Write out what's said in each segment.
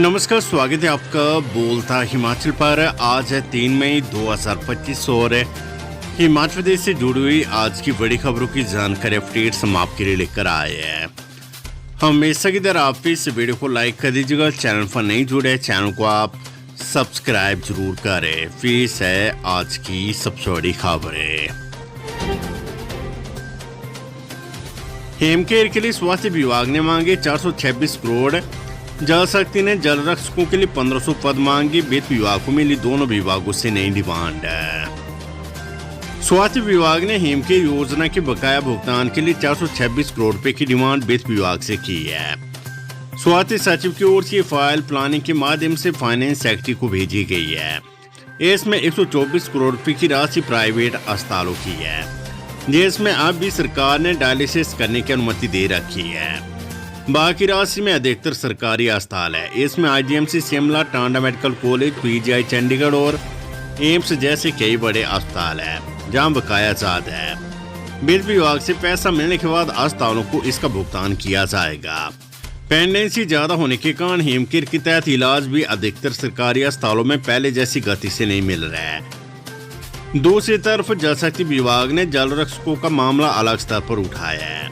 नमस्कार, स्वागत है आपका बोलता हिमाचल पर। आज है 3 मई 2025 और हिमाचल प्रदेश से जुड़ी हुई आज की बड़ी खबरों की जानकारी अपडेट्स हम आपके लिए लेकर आए हैं। हमेशा की तरह आप इस वीडियो को लाइक कर दीजिएगा। चैनल पर नहीं जुड़े चैनल को आप सब्सक्राइब जरूर करें। पेश है आज की सबसे बड़ी खबरें। हेमकेयर के लिए स्वास्थ्य विभाग ने मांगे 426 करोड़। जल शक्ति ने जल रक्षकों के लिए 1500 पद मांगे। वित्त विभाग को मिली दोनों विभागों से नई डिमांड है। स्वास्थ्य विभाग ने हेमकेयर योजना के बकाया भुगतान के लिए 426 करोड़ रुपए की डिमांड वित्त विभाग से की है। स्वास्थ्य सचिव की ओर से ये फाइल प्लानिंग के माध्यम से फाइनेंस सेक्रेटरी को भेजी गई है। इसमें 124 करोड़ रुपए की राशि प्राइवेट अस्पतालों की है, जिसमें अब भी सरकार ने डायलिसिस करने की अनुमति दे रखी है। बाकी राशि में अधिकतर सरकारी अस्पताल है। इसमें IGMC Shimla, Tanda medical college, PGI Chandigarh और एम्स जैसे कई बड़े अस्पताल हैं जहां बकाया ज्यादा है। वित्त विभाग से पैसा मिलने के बाद अस्पतालों को इसका भुगतान किया जाएगा। पेंडेंसी ज्यादा होने के कारण हेमकेयर के तहत इलाज भी अधिकतर सरकारी अस्पतालों में पहले जैसी गति से नहीं मिल रहा है। दूसरी तरफ जल शक्ति विभाग ने जल रक्षकों का मामला अलग स्तर पर उठाया है।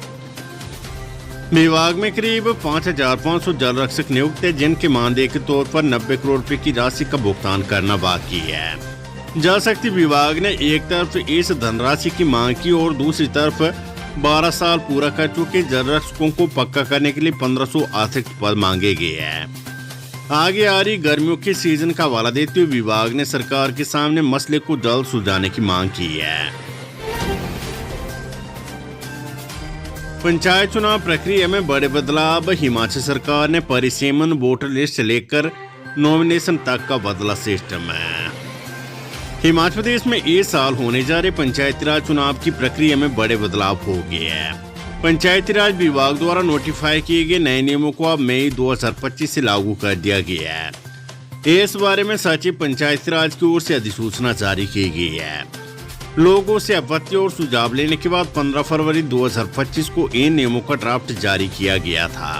विभाग में करीब 5500 जल रक्षक नियुक्त है, जिनके मानदेय के तौर पर 90 करोड़ रुपए की राशि का भुगतान करना बाकी है। जल शक्ति विभाग ने एक तरफ इस धनराशि की मांग की और दूसरी तरफ 12 साल पूरा कर चुके जल रक्षकों को पक्का करने के लिए 1500 अतिरिक्त पद मांगे गए हैं। आगे आ रही गर्मियों के सीजन का हवाला देते हुए विभाग ने सरकार के सामने मसले को जल्द सुलझाने की मांग की है। पंचायत चुनाव प्रक्रिया में बड़े बदलाव। हिमाचल सरकार ने परिसीमन, वोटर लिस्ट से लेकर नॉमिनेशन तक का बदला सिस्टम है। हिमाचल प्रदेश में इस साल होने जा रहे पंचायती राज चुनाव की प्रक्रिया में बड़े बदलाव हो गए हैं। पंचायती राज विभाग द्वारा नोटिफाई किए गए नए नियमों को अब मई 2025 से लागू कर दिया गया है। इस बारे में सचिव पंचायती राज की ओर से अधिसूचना जारी की गई है। लोगों से आपत्ति और सुझाव लेने के बाद 15 फरवरी 2025 को इन नियमों का ड्राफ्ट जारी किया गया था।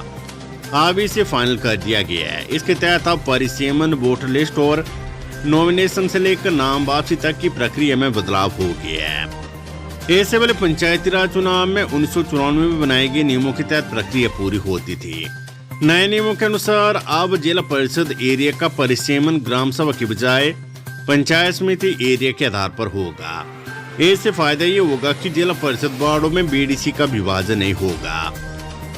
अब इसे फाइनल कर दिया गया है। इसके तहत अब परिसीमन, वोटर लिस्ट और नॉमिनेशन से लेकर नाम वापसी तक की प्रक्रिया में बदलाव हो गया है। इससे पहले पंचायती राज चुनाव में 1994 में बनाए गए नियमों के तहत प्रक्रिया पूरी होती थी। नए नियमों के अनुसार अब जिला परिषद एरिया का परिसीमन ग्राम सभा के बजाय पंचायत समिति एरिया के आधार पर होगा। इससे फायदा ये होगा कि जिला परिषद वार्डों में बीडीसी का विभाजन नहीं होगा।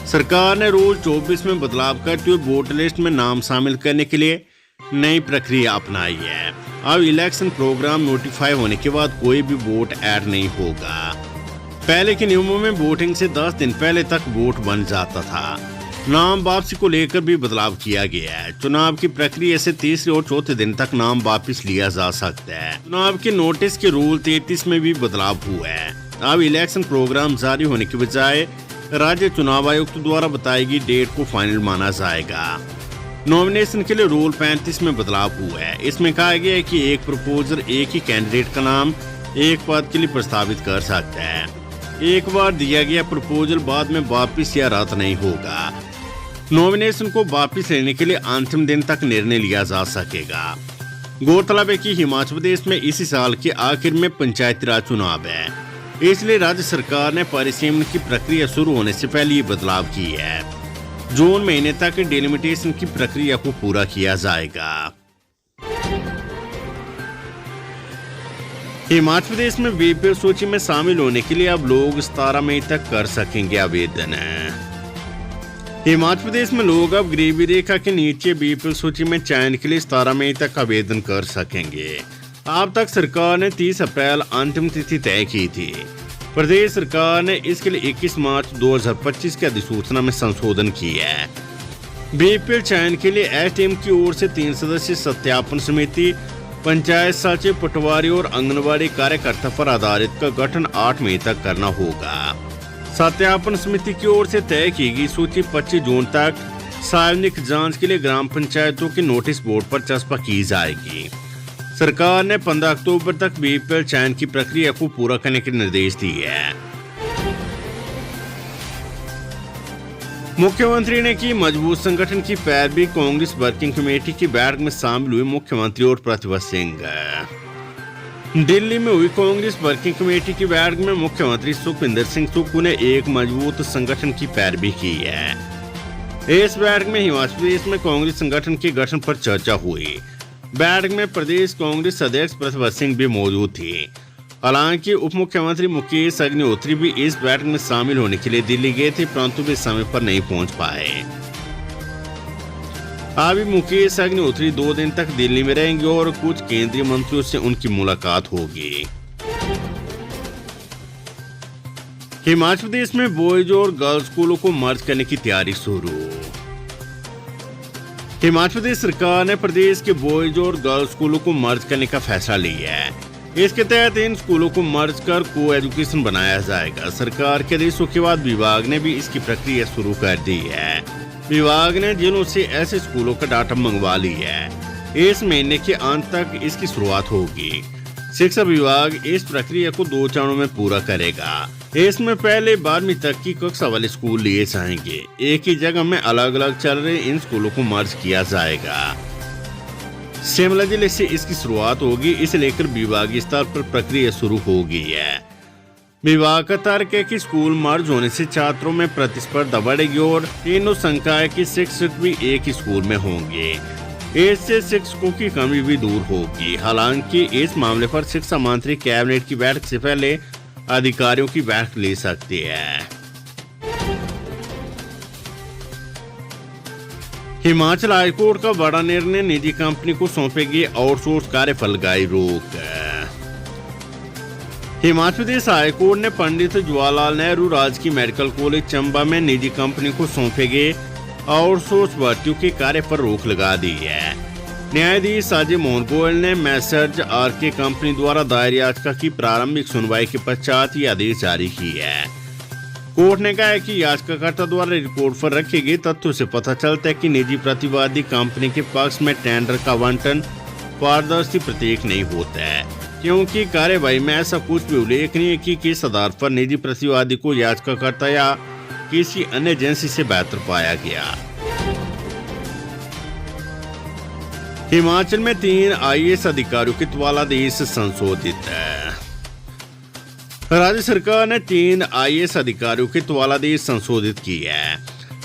सरकार ने रूल 24 में बदलाव करते हुए वोटर लिस्ट में नाम शामिल करने के लिए नई प्रक्रिया अपनाई है। अब इलेक्शन प्रोग्राम नोटिफाई होने के बाद कोई भी वोट ऐड नहीं होगा। पहले के नियमों में वोटिंग से 10 दिन पहले तक वोट बन जाता था। नाम वापसी को लेकर भी बदलाव किया गया है। चुनाव की प्रक्रिया से तीसरे और चौथे दिन तक नाम वापस लिया जा सकता है। चुनाव के नोटिस के रूल 33 में भी बदलाव हुआ है। अब इलेक्शन प्रोग्राम जारी होने के बजाय राज्य चुनाव आयुक्त द्वारा बताई गई डेट को फाइनल माना जाएगा। नॉमिनेशन के लिए रूल 35 में बदलाव हुआ है। इसमें कहा गया है कि एक प्रपोजर एक ही कैंडिडेट का नाम एक पद के लिए प्रस्तावित कर सकता है। एक बार दिया गया प्रपोजल बाद में वापिस या रद्द नहीं होगा। नॉमिनेशन को वापस लेने के लिए अंतिम दिन तक निर्णय लिया जा सकेगा। गौरतलब है कि हिमाचल प्रदेश में इसी साल के आखिर में पंचायती राज चुनाव है, इसलिए राज्य सरकार ने परिसीमन की प्रक्रिया शुरू होने से पहले ये बदलाव की है। जून महीने तक डिलिमिटेशन की प्रक्रिया को पूरा किया जाएगा। हिमाचल प्रदेश में बीपीएल सूची में शामिल होने के लिए अब लोग 17 मई तक कर सकेंगे आवेदन। हिमाचल प्रदेश में लोग अब गरीबी रेखा के नीचे बीपीएल सूची में चयन के लिए 17 मई तक आवेदन कर सकेंगे। अब तक सरकार ने 30 अप्रैल अंतिम तिथि तय की थी। प्रदेश सरकार ने इसके लिए 21 मार्च 2025 की अधिसूचना में संशोधन किया है। बीपीएल चयन के लिए एसडीएम की ओर से 3 सदस्यीय सत्यापन समिति, पंचायत सचिव, पटवारी और आंगनबाड़ी कार्यकर्ता पर आधारित का गठन 8 मई तक करना होगा। सत्यापन समिति की ओर से तय की गई सूची 25 जून तक सार्वजनिक जांच के लिए ग्राम पंचायतों के नोटिस बोर्ड पर चस्पा की जाएगी। सरकार ने 15 अक्टूबर तक बीपीएल चयन की प्रक्रिया को पूरा करने के निर्देश दिए हैं। मुख्यमंत्री ने की मजबूत संगठन की पैरवी। कांग्रेस वर्किंग कमेटी की बैठक में शामिल हुए मुख्यमंत्री और प्रतिभा सिंह। दिल्ली में हुई कांग्रेस वर्किंग कमेटी की बैठक में मुख्यमंत्री सुखविंदर सिंह सुक्खू ने एक मजबूत संगठन की पैरवी की है। इस बैठक में हिमाचल प्रदेश में कांग्रेस संगठन के गठन पर चर्चा हुई। बैठक में प्रदेश कांग्रेस अध्यक्ष प्रतिभा सिंह भी मौजूद थी। हालांकि उप मुख्यमंत्री मुकेश अग्निहोत्री भी इस बैठक में शामिल होने के लिए दिल्ली गए थे, परंतु वे समय पर नहीं पहुंच पाए। अभी मुकेश अग्निहोत्री 2 दिन तक दिल्ली में रहेंगे और कुछ केंद्रीय मंत्रियों से उनकी मुलाकात होगी। हिमाचल प्रदेश में बॉयज और गर्ल्स स्कूलों को मर्ज करने की तैयारी शुरू। हिमाचल प्रदेश सरकार ने प्रदेश के बॉयज और गर्ल्स स्कूलों को मर्ज करने का फैसला लिया है। इसके तहत इन स्कूलों को मर्ज कर को एजुकेशन बनाया जाएगा। सरकार के आदेशों के बाद विभाग ने भी इसकी प्रक्रिया शुरू कर दी है। विभाग ने जिलों से ऐसे स्कूलों का डाटा मंगवा लिया है। इस महीने के अंत तक इसकी शुरुआत होगी। शिक्षा विभाग इस प्रक्रिया को 2 चरणों में पूरा करेगा। इसमें पहले 12वीं तक की कक्षा वाले स्कूल लिए जाएंगे। एक ही जगह में अलग अलग चल रहे इन स्कूलों को मर्ज किया जाएगा। शिमला जिले से इसकी शुरुआत होगी। इसे लेकर विभागीय स्तर पर प्रक्रिया शुरू हो गई है। विभाग का तर्क है कि स्कूल मर्ज होने से छात्रों में प्रतिस्पर्धा बढ़ेगी और तीनों संकाय के शिक्षक भी एक ही स्कूल में होंगे। इससे शिक्षकों की कमी भी दूर होगी। हालांकि इस मामले पर शिक्षा मंत्री कैबिनेट की बैठक से पहले अधिकारियों की बैठक ले सकते हैं। हिमाचल हाईकोर्ट का बड़ा निर्णय, निजी कंपनी को सौंपेगी आउटसोर्स कार्य पर लगाई रोक। हिमाचल प्रदेश हाईकोर्ट ने पंडित जवाहरलाल नेहरू राजकीय मेडिकल कॉलेज चंबा में निजी कंपनी को सौंपे गए आउटसोर्स भर्तियों के कार्य पर रोक लगा दी है। न्यायाधीश अजय मोहन गोयल ने मैसर्ज आरके कंपनी द्वारा दायर याचिका की प्रारंभिक सुनवाई के पश्चात ये आदेश जारी की है। कोर्ट ने कहा है कि याचिकाकर्ता द्वारा रिपोर्ट पर रखे गए तथ्यों से पता चलता है कि निजी प्रतिवादी कंपनी के पक्ष में टेंडर का आवंटन पारदर्शी प्रतीक नहीं होता है, क्योंकि कार्यवाही में ऐसा कुछ भी उल्लेख नहीं है कि किस आधार पर निजी प्रतिवादी को याचिकाकर्ता या किसी अन्य एजेंसी से बेहतर पाया गया। हिमाचल में 3 IAS अधिकारियों के तबादला संशोधित है। राज्य सरकार ने 3 IAS अधिकारियों के तबादला संशोधित की है।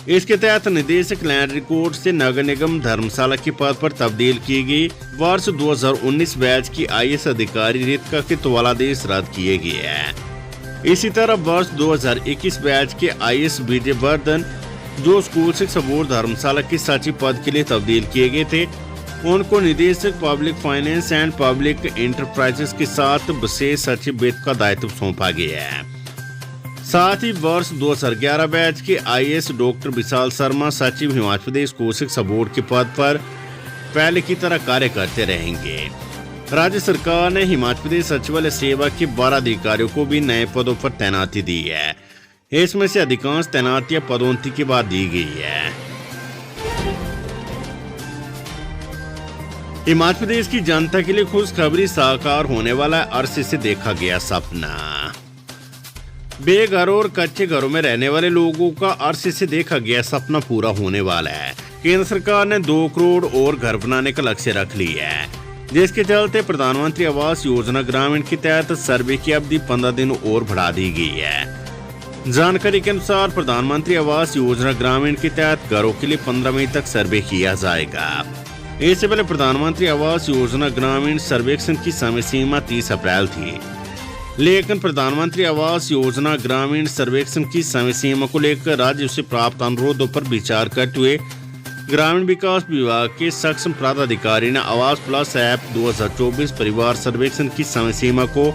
इसके तहत निदेशक लैंड रिकॉर्ड से नगर निगम धर्मशाला के पद पर तब्दील की गई वर्ष 2019 बैच की IAS अधिकारी रितिका के तबादला रद्द किए गए हैं। इसी तरह वर्ष 2021 बैच के IAS विजय वर्धन, जो स्कूल शिक्षा बोर्ड धर्मशाला के सचिव पद के लिए तब्दील किए गए थे, उनको निदेशक public finance and public enterprises के साथ विशेष सचिव वेतन का दायित्व सौंपा गया है। साथ ही वर्ष 2011 बैच के IAS डॉक्टर विशाल शर्मा सचिव हिमाचल प्रदेश स्कूल शिक्षा बोर्ड के पद पर पहले की तरह कार्य करते रहेंगे। राज्य सरकार ने हिमाचल प्रदेश सचिवालय सेवा के 12 अधिकारियों को भी नए पदों पर तैनाती दी है। इसमें से अधिकांश तैनातियां पदोन्नति के बाद दी गई है। हिमाचल प्रदेश की जनता के लिए खुशखबरी, साकार होने वाला है अरसे से देखा गया सपना। बेघर और कच्चे घरों में रहने वाले लोगों का अरसे से देखा गया सपना पूरा होने वाला है। केंद्र सरकार ने 2 करोड़ और घर बनाने का लक्ष्य रख लिया है, जिसके चलते प्रधानमंत्री आवास योजना ग्रामीण के तहत सर्वे की अवधि 15 दिन और बढ़ा दी गई है। जानकारी के अनुसार प्रधानमंत्री आवास योजना ग्रामीण के तहत घरों के लिए 15 मई तक सर्वे किया जाएगा। इससे पहले प्रधानमंत्री आवास योजना ग्रामीण सर्वेक्षण की समय सीमा 30 अप्रैल थी, लेकिन प्रधानमंत्री आवास योजना ग्रामीण सर्वेक्षण की समय सीमा को लेकर राज्य से प्राप्त अनुरोधों पर विचार करते हुए ग्रामीण विकास विभाग के सक्षम पदाधिकारी ने आवास प्लस ऐप 2024 परिवार सर्वेक्षण की समय सीमा को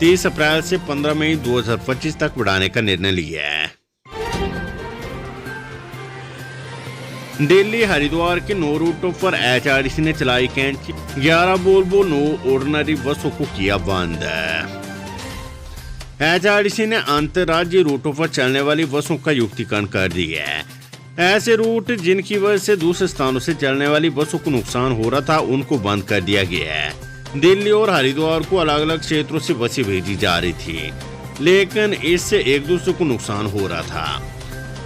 30 अप्रैल से 15 मई 2025 तक बढ़ाने का निर्णय लिया है। दिल्ली हरिद्वार के 9 रूटों पर HRTC ने चलाई कैंची, 11 वोल्वो 9 ऑर्डिनरी बसों को किया बंद। HRTC ने अंतर्राज्यीय रूटों पर चलने वाली बसों का युक्तिकरण कर दिया है। ऐसे रूट जिनकी वजह से दूसरे स्थानों से चलने वाली बसों को नुकसान हो रहा था, उनको बंद कर दिया गया है। दिल्ली और हरिद्वार को अलग अलग क्षेत्रों से बसें भेजी जा रही थी, लेकिन इससे एक दूसरे को नुकसान हो रहा था।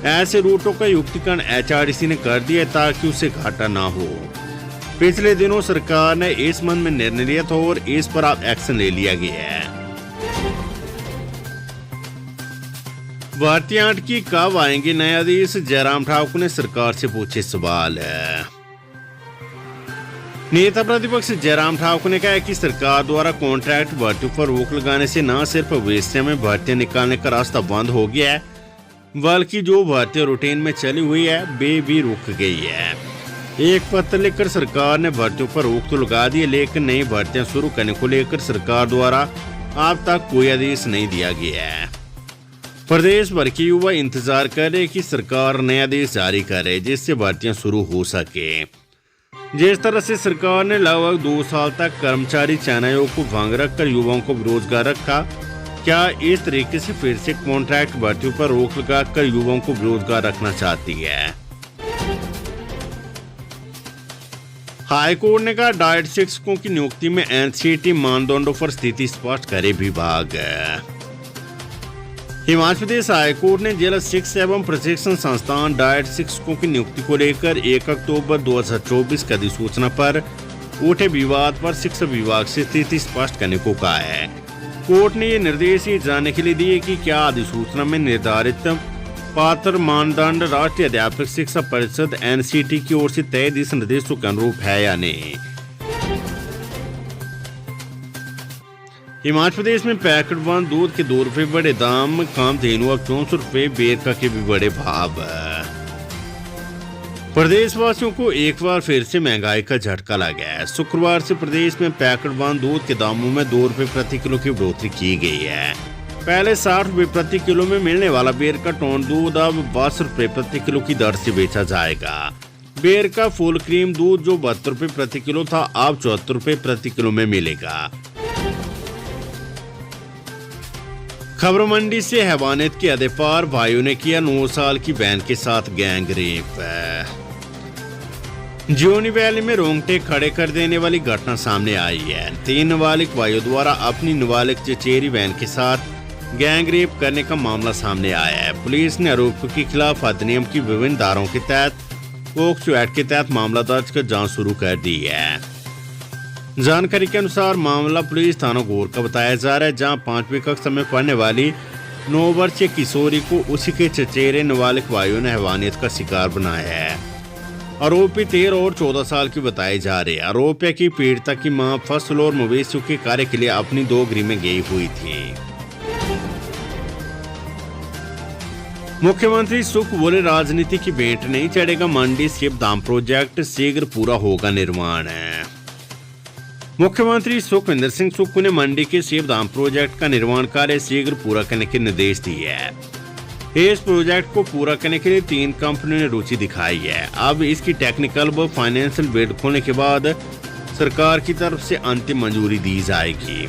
ऐसे रूटों का युक्तिकरण एचआरडीसी ने कर दिया ताकि उसे घाटा ना हो। पिछले दिनों सरकार ने इस संबंध में निर्णय लिया था और इस पर अब एक्शन ले लिया गया है। भारतीय आठ की कब आएंगे नए आदेश, जयराम ठाकुर ने सरकार से पूछे सवाल। नेता प्रतिपक्ष जयराम ठाकुर ने कहा कि सरकार द्वारा कॉन्ट्रैक्ट भर्तियों पर रोक लगाने से न सिर्फ वेश्या में भर्तियां निकालने का रास्ता बंद हो गया है, बल्कि जो भर्तियां रूटीन में चली हुई है वे भी रुक गई है। एक पत्र लिखकर सरकार ने भर्तियों पर रोक तो लगा दी, लेकिन नई भर्तियां शुरू करने को लेकर सरकार द्वारा अब तक कोई आदेश नहीं दिया गया है। प्रदेश भर के युवा इंतजार कर रहे कि सरकार नया आदेश जारी करे जिससे भर्तियां शुरू हो सके। जिस तरह से सरकार ने लगभग 2 साल तक कर्मचारी चयन आयोग को भंग रखकर युवाओं को बेरोजगार रखा, क्या इस तरीके से फिर से कॉन्ट्रैक्ट भर्तियों पर रोक लगाकर युवाओं को बेरोजगार रखना चाहती है? हाईकोर्ट ने कहा डाइट शिक्षकों की नियुक्ति में एनसीटी मानदंडों पर स्थिति स्पष्ट करे विभाग। हिमाचल प्रदेश हाईकोर्ट ने जिला शिक्षा एवं प्रशिक्षण संस्थान डाइट शिक्षकों की नियुक्ति को लेकर 1 अक्टूबर 2024 की अधिसूचना पर उठे विवाद पर शिक्षा विभाग से स्थिति स्पष्ट करने को कहा है। कोर्ट ने ये निर्देश ये जानने के लिए दिए कि क्या अधिसूचना में निर्धारित पात्र मानदंड राष्ट्रीय अध्यापक शिक्षा परिषद एनसीटी की ओर से तय दिशा निर्देशों के अनुरूप है या नहीं। हिमाचल प्रदेश में पैकेट बंद दूध के 2 रुपए बड़े दाम, कामधेनु अब 64 रुपए, बेरका के भी बड़े भाव। प्रदेशवासियों को एक बार फिर से महंगाई का झटका लगा है। शुक्रवार से प्रदेश में पैकेट बंद दूध के दामों में 2 रुपए प्रति किलो की बढ़ोतरी की गई है। पहले 60 रुपए प्रति किलो में मिलने वाला बेर का टोन दूध अब 62 रुपए प्रति किलो की दर से बेचा जाएगा। बेर का फुल क्रीम दूध जो 72 रुपए प्रति किलो था अब 74 रुपए प्रति किलो में मिलेगा। खबर मंडी से हैवानियत के हद पार, भाइयों ने किया 9 साल की बहन के साथ गैंग रेप। जियोनी वैली में रोंगटे खड़े कर देने वाली घटना सामने आई है। 3 नाबालिग भाइयों द्वारा अपनी नाबालिग चचेरी बहन के साथ गैंग रेप करने का मामला सामने आया है। पुलिस ने आरोपियों के खिलाफ अधिनियम की विभिन्न धाराओं के तहत पोक्सो एक्ट के तहत मामला दर्ज कर जांच शुरू कर दी है। जानकारी के अनुसार मामला पुलिस थाना घोर का बताया जा रहा है, जहां 5वीं कक्षा में पढ़ने वाली 9 वर्षीय किशोरी को उसी के चचेरे नाबालिग भाइयों ने हैवानियत का शिकार बनाया है। आरोपी 13 और 14 साल की बताई जा रही है। आरोप है कि पीड़िता की मां फसल और मवेशियों के कार्य के लिए अपनी 2 गृह में गई हुई थी। मुख्यमंत्री सुख बोले राजनीति की भेंट नहीं चढ़ेगा, मंडी शिवधाम प्रोजेक्ट शीघ्र पूरा होगा निर्माण। मुख्यमंत्री सुखविंदर सिंह सुक्खू ने मंडी के शिवधाम प्रोजेक्ट का निर्माण कार्य शीघ्र पूरा करने के निर्देश दिए हैं। इस प्रोजेक्ट को पूरा करने के लिए 3 कंपनियों ने रुचि दिखाई है। अब इसकी टेक्निकल व फाइनेंशियल बिड खोलने के बाद सरकार की तरफ से अंतिम मंजूरी दी जाएगी।